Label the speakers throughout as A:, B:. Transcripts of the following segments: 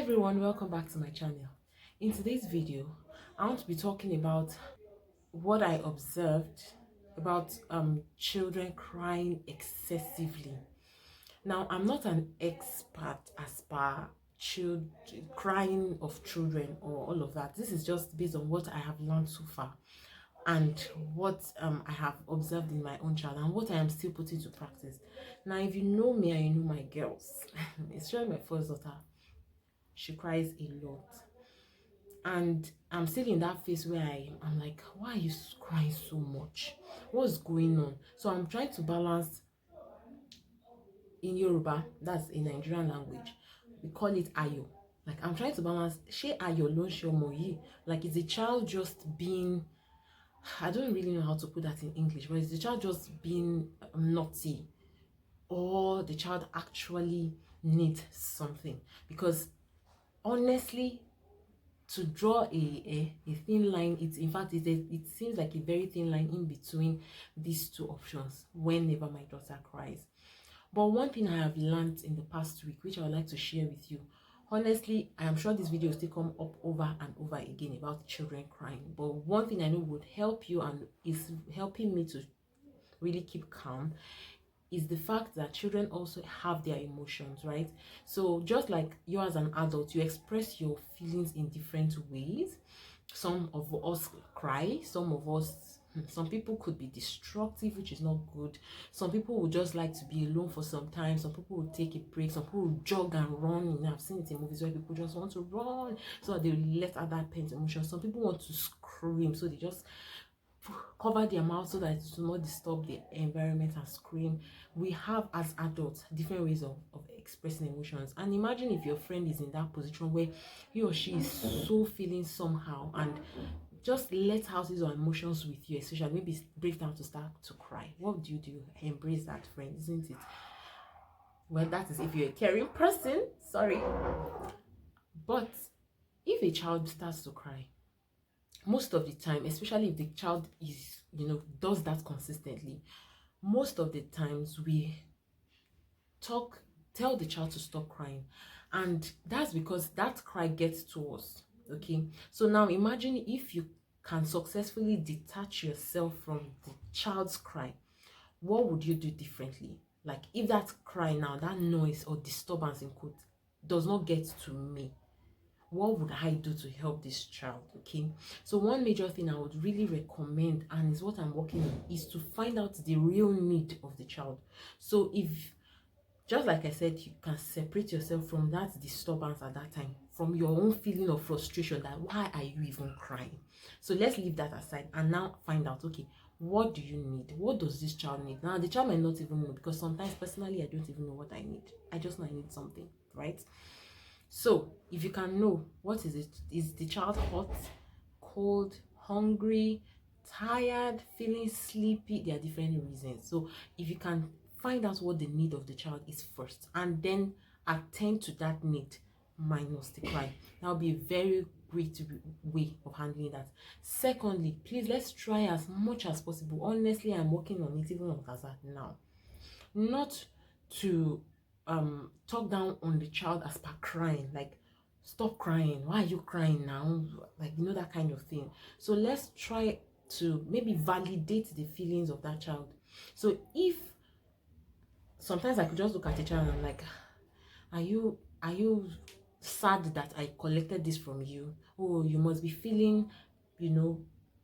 A: Everyone, welcome back to my channel. In today's video, I want to be talking about what I observed about children crying excessively. Now, I'm not an expert as per crying of children or all of that. This is just based on what I have learned so far and what I have observed in my own child and what I am still putting to practice. Now, if you know me and you know my girls, especially my first daughter, she cries a lot, and I'm still in that phase where I'm like, why are you crying so much? What's going on? So I'm trying to balance. In Yoruba, that's a Nigerian language, we call it ayo. Like, I'm trying to balance she ayo lo she omo. Like, is the child just being, I don't really know how to put that in English, but is the child just being naughty, or the child actually needs something? Because honestly, to draw a thin line, it's in fact it seems like a very thin line in between these two options whenever my daughter cries. But one thing I have learned in the past week, which I would like to share with you, honestly, I am sure this video will still come up over and over again about children crying, but one thing I know would help you and is helping me to really keep calm is the fact that children also have their emotions, right? So just like you as an adult, you express your feelings in different ways. Some of us cry, some people could be destructive, which is not good. Some people would just like to be alone for some time. Some people would take a break. Some people would jog and run. You know, I've seen it in movies where people just want to run so that they let out that pent emotion. Some people want to scream, so they just cover their mouth so that it will not disturb the environment and scream. We have, as adults, different ways of expressing emotions. And imagine if your friend is in that position where he or she is so feeling somehow and just let out his or emotions with you, especially maybe break down to start to cry. What do? Embrace that friend, isn't it? Well, that is if you're a caring person. Sorry. But if a child starts to cry, most of the time, especially if the child is, does that consistently, most of the times we tell the child to stop crying, and that's because that cry gets to us. Okay, so now imagine if you can successfully detach yourself from the child's cry, what would you do differently? Like, if that cry now, that noise or disturbance in quote, does not get to me, what would I do to help this child? Okay, so one major thing I would really recommend, and is what I'm working on, is to find out the real need of the child. So if, just like I said, you can separate yourself from that disturbance at that time, from your own feeling of frustration, that why are you even crying? So let's leave that aside and now find out, okay, what do you need? What does this child need? Now the child might not even know, because sometimes personally I don't even know what I need. I just know I need something, right? So if you can know, what is it? Is the child hot, cold, hungry, tired, feeling sleepy? There are different reasons. So if you can find out what the need of the child is first, and then attend to that need minus the cry, that will be a very great way of handling that. Secondly, please, let's try as much as possible. Honestly, I'm working on it even on Gaza now, not to talk down on the child as per crying, like, stop crying, why are you crying now, like, that kind of thing. So let's try to maybe validate the feelings of that child. So if sometimes I could just look at a child and I'm like, are you sad that I collected this from you? Oh, you must be feeling,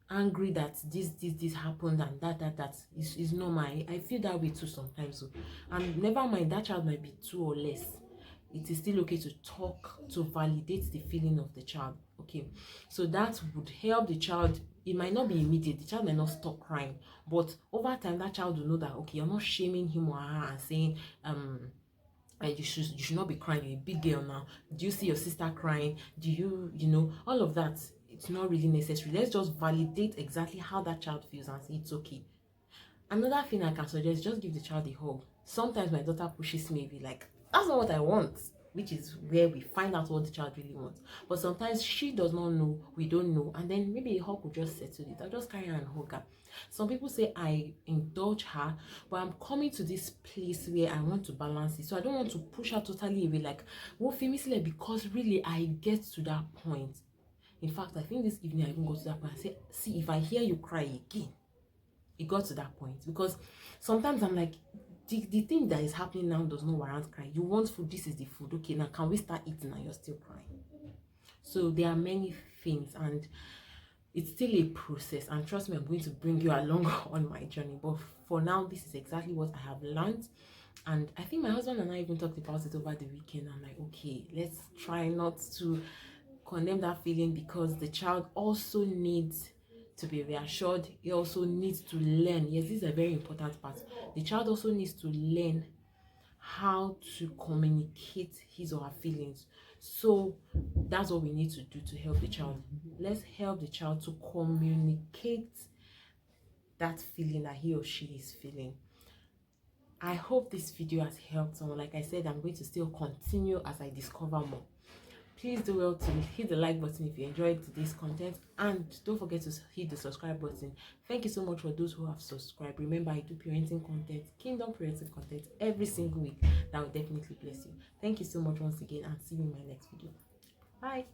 A: angry that this happened, and that is normal. I feel that way too sometimes. So, and never mind, that child might be two or less, it is still okay to talk to validate the feeling of the child. Okay, so that would help the child. It might not be immediate, the child might not stop crying, but over time that child will know that, okay, you're not shaming him or her and saying and you should not be crying, you're a big girl now. Do you see your sister crying? Do you all of that? It's not really necessary. Let's just validate exactly how that child feels and say it's okay. Another thing I can suggest, just give the child a hug. Sometimes my daughter pushes me, be like, that's not what I want, which is where we find out what the child really wants. But sometimes she does not know, we don't know, and then maybe a hug will just settle it. I'll just carry her and hug her. Some people say I indulge her, but I'm coming to this place where I want to balance it. So I don't want to push her totally away, like, because really I get to that point. In fact, I think this evening I even got to that point. I say, see, if I hear you cry again, it got to that point. Because sometimes I'm like, the thing that is happening now does not warrant crying. You want food, this is the food. Okay, now can we start eating and you're still crying? So there are many things, and it's still a process. And trust me, I'm going to bring you along on my journey. But for now, this is exactly what I have learned. And I think my husband and I even talked about it over the weekend. I'm like, okay, let's try not to condemn that feeling, because the child also needs to be reassured. He also needs to learn. Yes, this is a very important part. The child also needs to learn how to communicate his or her feelings. So that's what we need to do to help the child. Let's help the child to communicate that feeling that he or she is feeling. I hope this video has helped someone. Like I said, I'm going to still continue as I discover more. Please do well to hit the like button if you enjoyed today's content, and don't forget to hit the subscribe button. Thank you so much for those who have subscribed. Remember, I do parenting content, kingdom parenting content every single week. That will definitely bless you. Thank you so much once again, and see you in my next video. Bye.